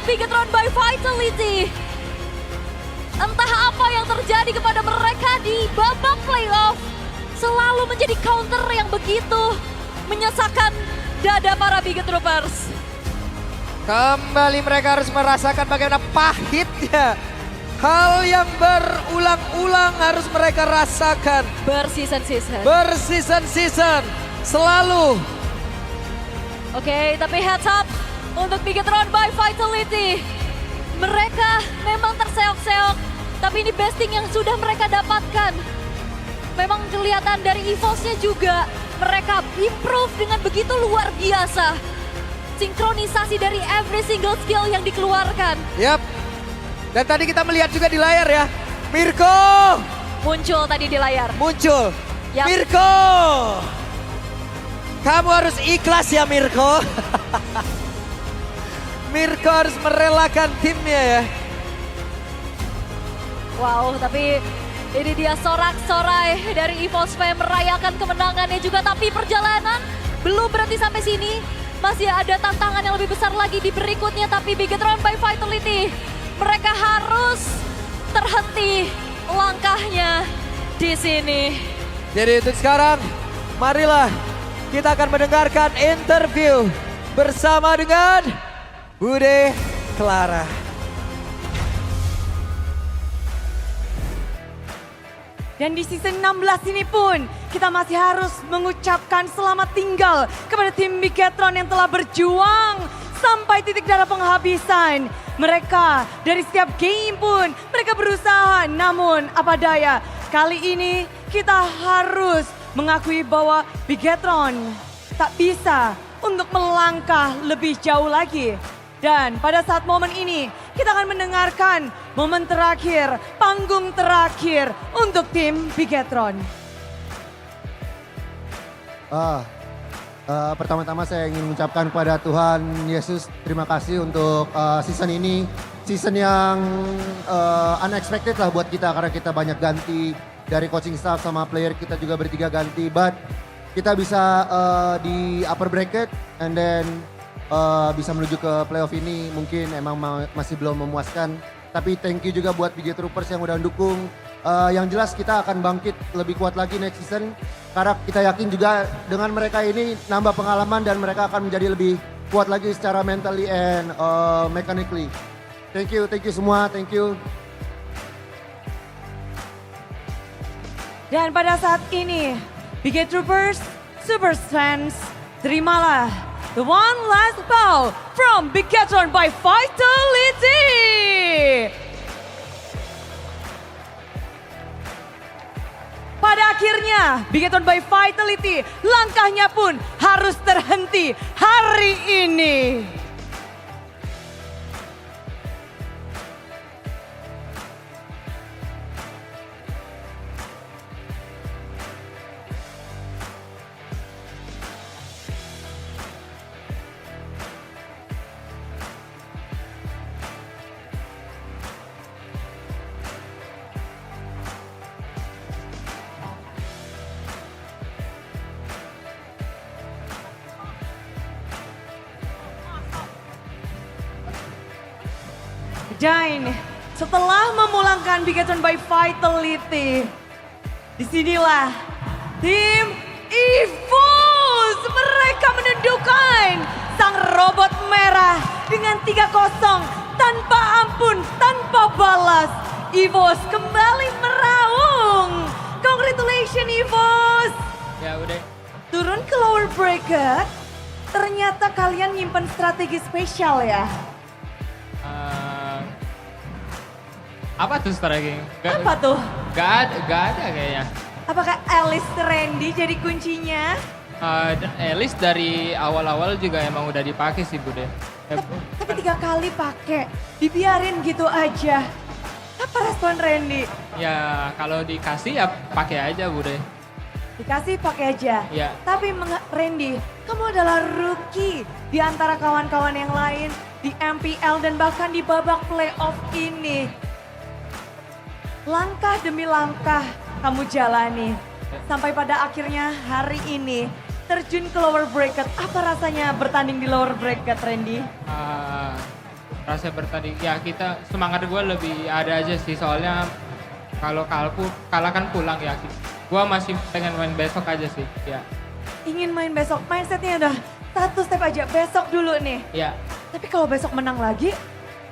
Bigetron by Vitality. Entah apa yang terjadi kepada mereka di babak playoff. Selalu menjadi counter yang begitu menyesakan dada para Bigetroopers. Kembali mereka harus merasakan bagaimana pahitnya. Hal yang berulang-ulang harus mereka rasakan. Berseason-season. Berseason-season. Selalu. Oke, tapi heads up untuk Bigetron by Vitality. Mereka memang terseok-seok, tapi ini besting yang sudah mereka dapatkan. Memang kelihatan dari EVOS-nya juga, mereka improve dengan begitu luar biasa. Sinkronisasi dari every single skill yang dikeluarkan. Yap. Dan tadi kita melihat juga di layar ya. Mirko. Muncul tadi di layar. Muncul. Yap. Mirko. Kamu harus ikhlas ya Mirko. Mirko harus merelakan timnya ya. Wow, tapi ini dia sorak-sorai dari EVOS Fam merayakan kemenangannya juga. Tapi perjalanan belum berhenti sampai sini. Masih ada tantangan yang lebih besar lagi di berikutnya. Tapi Bigetron by Vitality, mereka harus terhenti langkahnya di sini. Jadi untuk sekarang, marilah kita akan mendengarkan interview bersama dengan Bude Clara. Dan di season 16 ini pun kita masih harus mengucapkan selamat tinggal kepada tim Bigetron yang telah berjuang sampai titik darah penghabisan. Mereka dari setiap game pun mereka berusaha, namun apa daya. Kali ini kita harus mengakui bahwa Bigetron tak bisa untuk melangkah lebih jauh lagi. Dan pada saat momen ini kita akan mendengarkan momen terakhir, panggung terakhir untuk tim Bigetron. Pertama-tama saya ingin mengucapkan kepada Tuhan Yesus terima kasih untuk season ini. Season yang unexpected lah buat kita karena kita banyak ganti dari coaching staff sama player kita juga bertiga ganti. But kita bisa di upper bracket and then bisa menuju ke playoff ini mungkin emang masih belum memuaskan. Tapi thank you juga buat Bigetroopers yang udah mendukung. Yang jelas kita akan bangkit lebih kuat lagi next season. Karena kita yakin juga dengan mereka ini nambah pengalaman dan mereka akan menjadi lebih kuat lagi secara mentally and mechanically. Thank you semua, thank you. Dan pada saat ini Bigetroopers, Super Fans, terimalah the one last bow from Bigetron by Vitality. Pada akhirnya Bigetron by Vitality langkahnya pun harus terhenti hari ini. Dan setelah memulangkan Bigetron by Vitality, disinilah tim EVOS mereka menundukkan sang robot merah dengan 3-0 tanpa ampun, tanpa balas. EVOS kembali meraung. Congratulations EVOS. Ya udah. Turun ke lower bracket, ternyata kalian nyimpen strategi spesial ya. Apa tuh strategi? Apa tuh? Gak ada kayaknya. Apakah Alice Randy jadi kuncinya? Alice dari awal-awal juga emang udah dipakai sih Bude. Tapi 3 kali pakai, dibiarin gitu aja. Apa respon Randy? Ya kalau dikasih ya pakai aja Bude. Dikasih pakai aja. Ya. Tapi Randy, kamu adalah rookie di antara kawan-kawan yang lain di MPL dan bahkan di babak playoff ini. Langkah demi langkah kamu jalani. Sampai pada akhirnya hari ini terjun ke lower bracket. Apa rasanya bertanding di lower bracket, Randy? selesai bertanding ya kita semangat gue lebih ada aja sih soalnya kalau kalah kan pulang ya. Gue masih pengen main besok aja sih ya. Ingin main besok, mindsetnya udah satu step aja, besok dulu nih. Ya Tapi kalau besok menang lagi,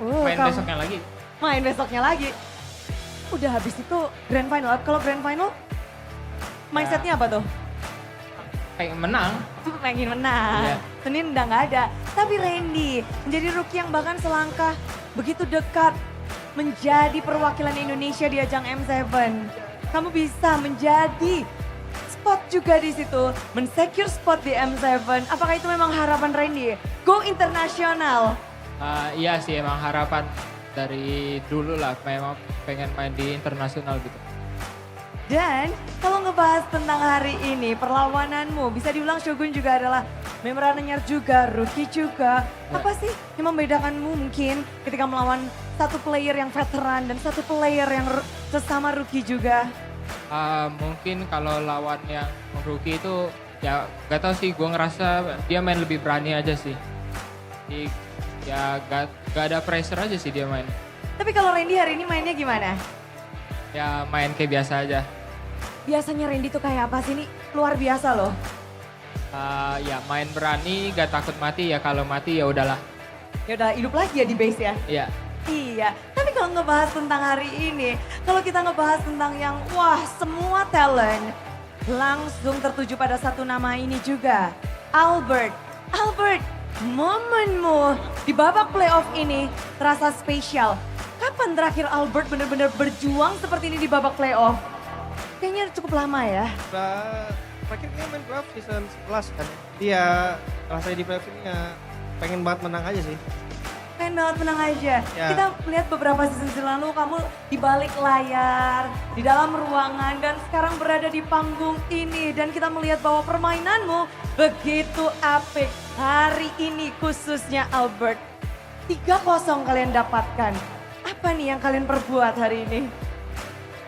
main kamu- besoknya lagi. main besoknya lagi. Udah habis itu grand final. Kalau grand final, mindsetnya apa tuh? Pengen menang. Pengen menang. Iya. Senin udah nggak ada. Tapi Randy menjadi rookie yang bahkan selangkah begitu dekat menjadi perwakilan Indonesia di ajang M7. Kamu bisa menjadi spot juga di situ, mensecure spot di M7. Apakah itu memang harapan Randy? Go internasional. Iya sih emang harapan dari dulu lah memang pengen main di internasional gitu. Dan kalau ngebahas tentang hari ini, perlawananmu bisa diulang Shogun juga adalah member anyar juga, rookie juga. Apa sih yang membedakanmu mungkin ketika melawan satu player yang veteran dan satu player yang sesama rookie juga? Mungkin kalau lawan yang rookie itu ya gak tau sih gue ngerasa dia main lebih berani aja sih. Jadi, ya gak ada pressure aja sih dia main. Tapi kalau Randy hari ini mainnya gimana? Ya main kayak biasa aja. Biasanya Randy tuh kayak apa sih nih? Luar biasa loh. Ya main berani gak takut mati ya kalau mati ya udahlah. Ya udah hidup lagi ya di base ya. Iya. Iya, tapi kalau ngebahas tentang hari ini, kalau kita ngebahas tentang yang wah semua talent langsung tertuju pada satu nama ini juga. Albert, momenmu di babak playoff ini terasa spesial. Kapan terakhir Albert benar-benar berjuang seperti ini di babak playoff? Kayaknya cukup lama ya. Terakhir dia main playoff season 11 kan. Dia rasanya di playoff ini ya pengen banget menang aja sih. Pengen banget menang aja. Ya. Kita melihat beberapa season lalu kamu di balik layar, di dalam ruangan dan sekarang berada di panggung ini. Dan kita melihat bahwa permainanmu begitu apik. Hari ini khususnya Albert. 3-0 kalian dapatkan. Apa nih yang kalian perbuat hari ini?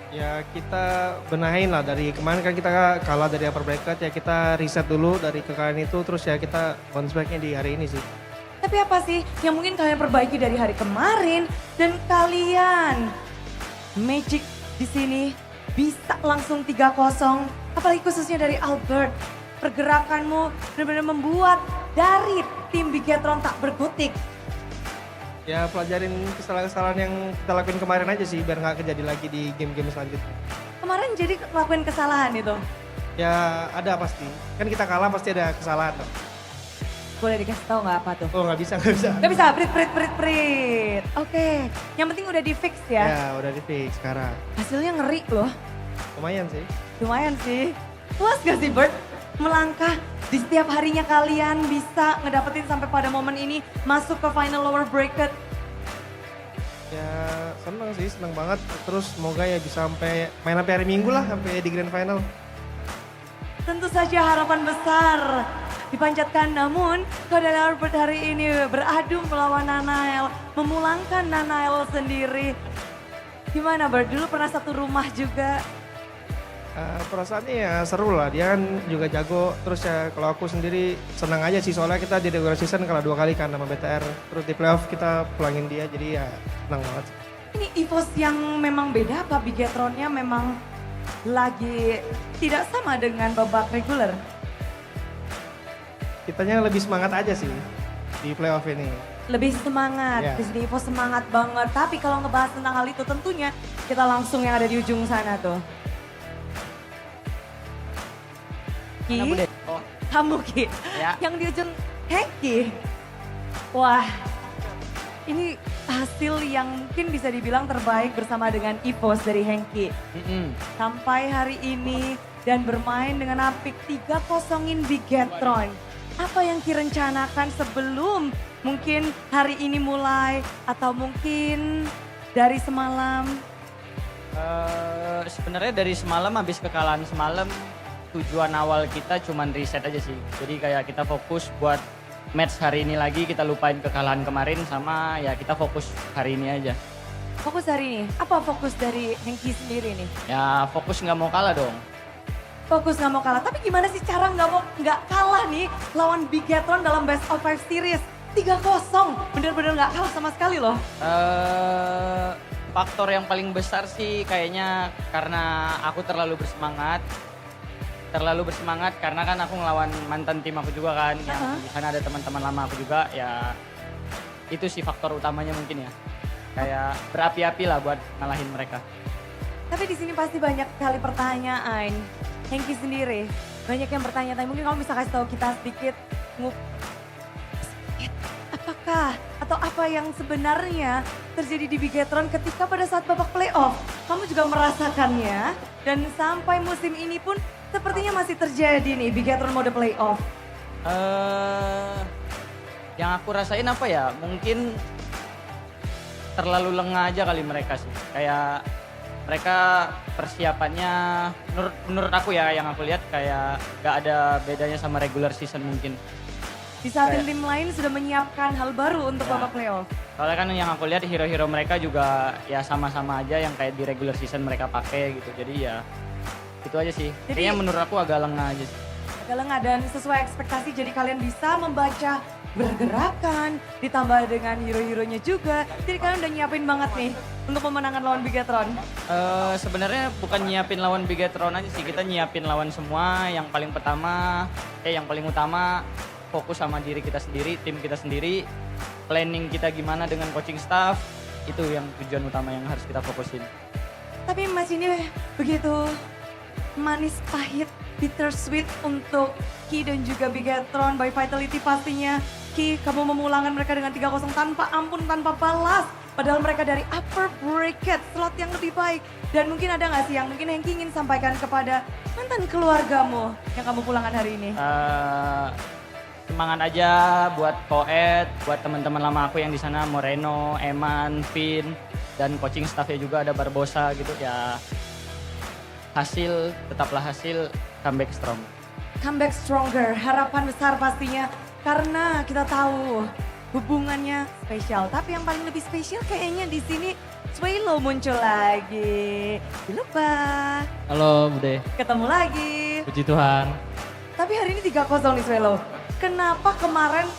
Ya kita benahin lah dari kemarin kan kita kalah dari upper bracket ya kita reset dulu dari kekalahan itu terus ya kita bounce back-nya di hari ini sih. Tapi apa sih yang mungkin kalian perbaiki dari hari kemarin dan kalian Magic di sini bisa langsung 3-0, apalagi khususnya dari Albert. Pergerakanmu benar-benar membuat dari tim Bigetron tak berkutik. Ya pelajarin kesalahan-kesalahan yang kita lakuin kemarin aja sih biar nggak kejadi lagi di game-game selanjutnya. Kemarin jadi lakuin kesalahan itu. Ya ada pasti, kan kita kalah pasti ada kesalahan. Boleh dikasih tahu nggak apa tuh? Oh nggak bisa. Gak bisa, prit. Oke, yang penting udah di fix ya. Ya udah di fix sekarang. Hasilnya ngeri loh. Lumayan sih. Lumayan sih. Puas gak sih Bert? Melangkah di setiap harinya kalian bisa ngedapetin sampai pada momen ini masuk ke final lower bracket. Ya seneng sih, seneng banget. Terus semoga ya bisa sampai main sampai hari Minggu lah, sampai di grand final. Tentu saja harapan besar dipanjatkan, namun keadaan Albert hari ini beradu melawan Nanael, memulangkan Nanael sendiri. Gimana Bert? Dulu pernah satu rumah juga. Perasaannya ya seru lah, dia kan juga jago. Terus ya kalau aku sendiri senang aja sih soalnya kita di regular season kalah 2 kali kan sama BTR. Terus di playoff kita pulangin dia jadi ya senang banget. Ini EVOS yang memang beda apa Bigetronnya memang lagi tidak sama dengan babak reguler? Kitanya lebih semangat aja sih di playoff ini. Lebih semangat, Ya. di sini EVOS semangat banget. Tapi kalau ngebahas tentang hal itu tentunya kita langsung yang ada di ujung sana tuh. Ki, kamu Ki, Ya. yang di ujung Hengki. Wah, ini hasil yang mungkin bisa dibilang terbaik bersama dengan EVOS dari Hengki. Sampai hari ini dan bermain dengan apik 3-0-in Bigetron. Apa yang direncanakan sebelum mungkin hari ini mulai atau mungkin dari semalam? Sebenarnya dari semalam habis kekalahan semalam tujuan awal kita cuman reset aja sih. Jadi kayak kita fokus buat match hari ini lagi, kita lupain kekalahan kemarin sama ya kita fokus hari ini aja. Fokus hari ini, apa fokus dari Hengki sendiri nih? Ya fokus nggak mau kalah dong. Fokus nggak mau kalah, tapi gimana sih cara nggak kalah nih lawan Bigetron dalam best of 5 series? 3-0. Bener-bener gak kalah sama sekali loh. Faktor yang paling besar sih kayaknya karena aku terlalu bersemangat. Terlalu bersemangat karena kan aku ngelawan mantan tim aku juga kan. Yang di sana ada teman-teman lama aku juga, ya itu sih faktor utamanya mungkin ya. Kayak berapi-api lah buat ngalahin mereka. Tapi di sini pasti banyak kali pertanyaan. Hengki sendiri, banyak yang bertanya-tanya. Mungkin kamu bisa kasih tahu kita sedikit, apakah atau apa yang sebenarnya terjadi di Bigetron ketika pada saat babak playoff? Kamu juga merasakannya dan sampai musim ini pun sepertinya masih terjadi nih Bigetron mode playoff. Yang aku rasain apa ya? Mungkin terlalu lengah aja kali mereka sih. Kayak mereka persiapannya menurut aku ya yang aku lihat kayak gak ada bedanya sama regular season mungkin. Di saat tim lain sudah menyiapkan hal baru untuk babak playoff. Soalnya kan yang aku lihat hero-hero mereka juga ya sama-sama aja yang kayak di regular season mereka pakai gitu. Jadi ya itu aja sih. Kayaknya menurut aku agak lengah aja sih. Agak lengah dan sesuai ekspektasi jadi kalian bisa membaca bergerakan ditambah dengan hero-heronya juga. Jadi kalian udah nyiapin banget nih untuk pemenangan lawan Bigetron. Sebenarnya bukan nyiapin lawan Bigetron aja sih, kita nyiapin lawan semua. Yang paling utama fokus sama diri kita sendiri, tim kita sendiri, planning kita gimana dengan coaching staff, itu yang tujuan utama yang harus kita fokusin. Tapi Mas ini begitu manis pahit, bittersweet untuk Ki dan juga Bigetron by Vitality pastinya. Ki, kamu memulangkan mereka dengan 3-0 tanpa ampun, tanpa balas. Padahal mereka dari upper bracket, slot yang lebih baik. Dan mungkin ada gak sih yang mungkin Hengki ingin sampaikan kepada mantan keluargamu yang kamu pulangkan hari ini? Semangat aja buat Koet, buat teman-teman lama aku yang di sana, Moreno, Eman, Vin, dan coaching staffnya juga ada Barbosa gitu ya. Tetaplah hasil, comeback strong. Comeback stronger, harapan besar pastinya. Karena kita tahu hubungannya spesial. Tapi yang paling lebih spesial kayaknya di sini Swelo muncul lagi. Lupa. Halo Bude, Ketemu lagi. puji Tuhan. Tapi hari ini 3-0 nih Swelo. Kenapa kemarin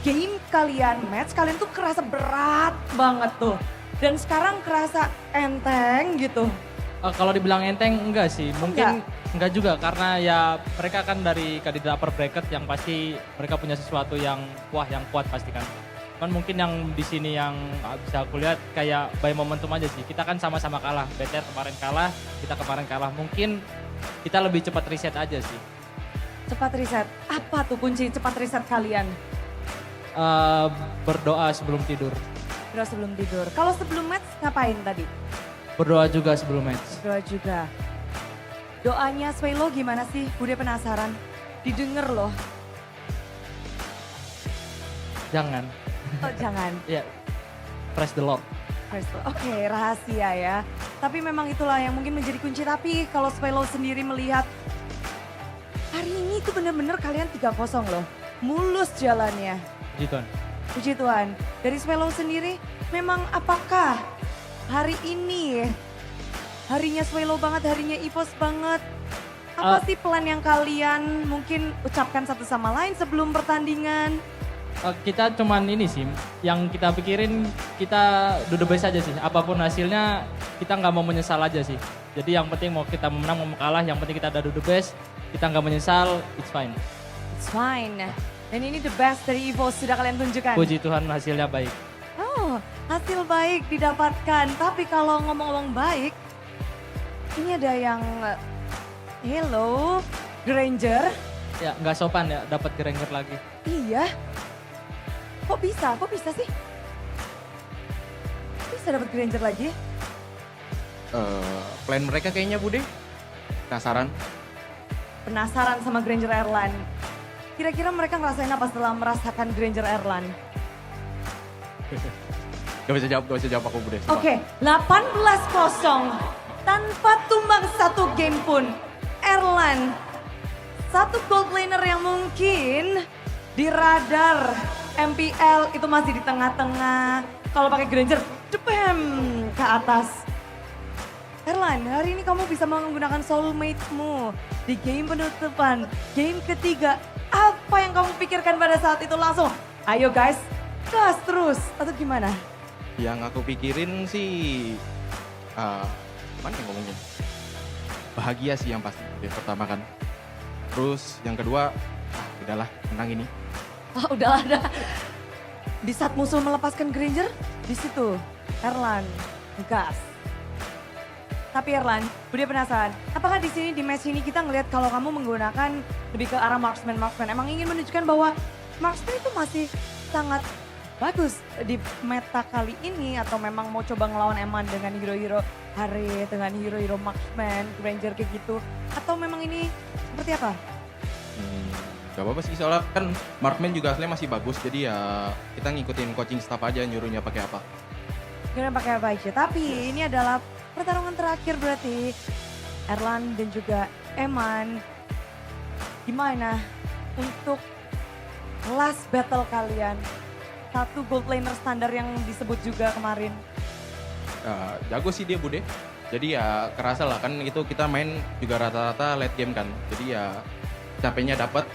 game kalian, match kalian tuh kerasa berat banget tuh. Dan sekarang kerasa enteng gitu. Kalau dibilang enteng enggak sih, mungkin enggak juga karena ya mereka kan dari kandidat upper bracket yang pasti mereka punya sesuatu yang kuat pasti kan. Cuman mungkin yang di sini yang bisa aku lihat kayak by momentum aja sih. Kita kan sama-sama kalah, BTR kemarin kalah, kita kemarin kalah. Mungkin kita lebih cepat reset aja sih. Cepat riset. Apa tuh kunci cepat riset kalian? Berdoa sebelum tidur. Berdoa sebelum tidur. Kalau sebelum match ngapain tadi? Berdoa juga sebelum match. Berdoa juga. Doanya Swelo gimana sih? Bude penasaran. Didengar loh. Jangan. Oh jangan. Ya, praise the Lord. Oke, rahasia ya. Tapi memang itulah yang mungkin menjadi kunci. Tapi kalau Swelo sendiri melihat hari ini tuh bener-bener kalian 3-0 loh. Mulus jalannya. Puji Tuhan. Puji Tuhan. Dari Swelo sendiri memang apakah hari ini harinya Swelo banget, harinya Evos banget. Apa sih plan yang kalian mungkin ucapkan satu sama lain sebelum pertandingan? Kita cuman ini sih, yang kita pikirin kita do the best aja sih. Apapun hasilnya kita nggak mau menyesal aja sih. Jadi yang penting mau kita menang mau kalah, yang penting kita do the best. Kita nggak menyesal, it's fine. It's fine. Dan ini the best dari Evos sudah kalian tunjukkan. Puji Tuhan hasilnya baik. Oh, hasil baik didapatkan. Tapi kalau ngomong-ngomong baik, ini ada yang hello, Granger. Ya nggak sopan ya dapat Granger lagi. Iya. Kok bisa? Kok bisa sih? Bisa dapat Granger lagi? Plan mereka kayaknya Bude. Penasaran? Penasaran sama Granger Airline. Kira-kira mereka ngerasain apa setelah merasakan Granger Airline? Gak bisa jawab aku Bude. Oke, 18-0 tanpa tumbang satu game pun. Airline, satu gold laner yang mungkin di radar MPL itu masih di tengah-tengah. Kalau pakai Granger, cepem ke atas. Airline, hari ini kamu bisa menggunakan soulmate-mu di game penutupan, game ketiga. Apa yang kamu pikirkan pada saat itu langsung Ayo guys, gas terus atau gimana? Yang aku pikirin sih, mana yang ngomongnya? Bahagia sih yang pasti, yang pertama kan. Terus yang kedua, udahlah menang ini. Oh, udah ada. Di saat musuh melepaskan Granger, di situ Erlan gas. Tapi Erlan, Bude penasaran, apakah di sini di match ini kita ngelihat kalau kamu menggunakan lebih ke arah marksman, emang ingin menunjukkan bahwa marksman itu masih sangat bagus di meta kali ini atau memang mau coba ngelawan Eman dengan hero-hero Harith, dengan hero-hero marksman, Granger kayak gitu, atau memang ini seperti apa? Gak apa-apa sih, soalnya kan Markman juga aslinya masih bagus, jadi ya kita ngikutin coaching staff aja nyuruhnya pakai apa. Kira pakai apa aja, tapi ini adalah pertarungan terakhir berarti Erlan dan juga Eman. Gimana untuk last battle kalian? Satu gold laner standar yang disebut juga kemarin. Jago sih dia Bude, jadi ya kerasa lah kan itu kita main juga rata-rata late game kan, jadi ya capeknya dapat,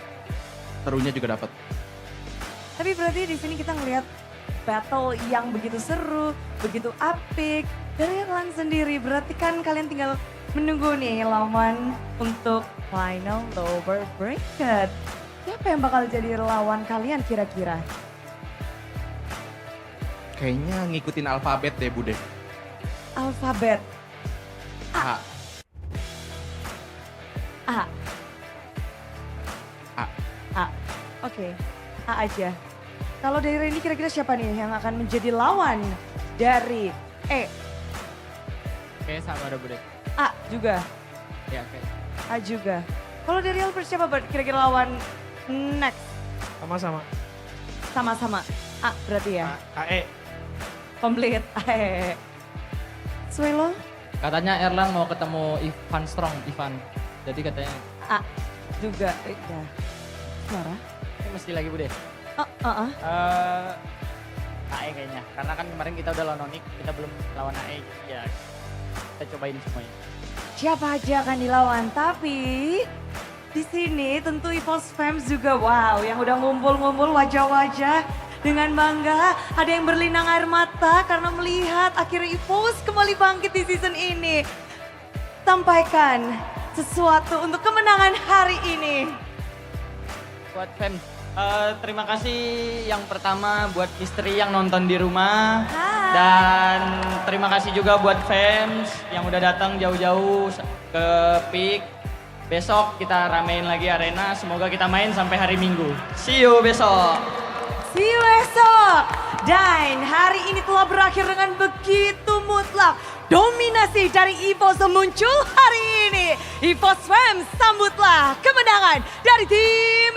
serunya juga dapat. Tapi berarti di sini kita ngelihat battle yang begitu seru, begitu apik. Dari Erlan sendiri, berarti kan kalian tinggal menunggu nih lawan untuk final lower bracket. Siapa yang bakal jadi lawan kalian kira-kira? Kayaknya ngikutin alfabet deh Bude. Alfabet. A. A. A. A. Oke, A aja. Kalau dari ini kira-kira siapa nih yang akan menjadi lawan dari E? Oke, sama ada Bude. A juga. Ya, oke. A juga. Kalau dari Albert siapa Bert? Kira-kira lawan next? Sama-sama. Sama-sama. A berarti ya? AE. Komplit. AE. Swelo? Katanya Erlang mau ketemu Ivan Strong, Ivan. Jadi katanya A juga. Ya. Suara? Ini mesti lagi Bude. AE kayaknya. Karena kan kemarin kita udah lawan Onyx, kita belum lawan AE. Ya kita cobain semuanya. Siapa aja akan dilawan, tapi di sini tentu EVOS fans juga wow yang udah ngumpul-ngumpul wajah-wajah dengan bangga. Ada yang berlinang air mata karena melihat akhirnya EVOS kembali bangkit di season ini. Sampaikan sesuatu untuk kemenangan hari ini. Buat fans, terima kasih yang pertama buat istri yang nonton di rumah. Hai. Dan terima kasih juga buat fans yang udah datang jauh-jauh ke PIK. Besok kita ramein lagi arena, semoga kita main sampai hari Minggu. See you besok. See you esok. Dan hari ini telah berakhir dengan begitu mutlak. Dominasi dari EVOS muncul hari ini. EVOS fans sambutlah kemenangan dari tim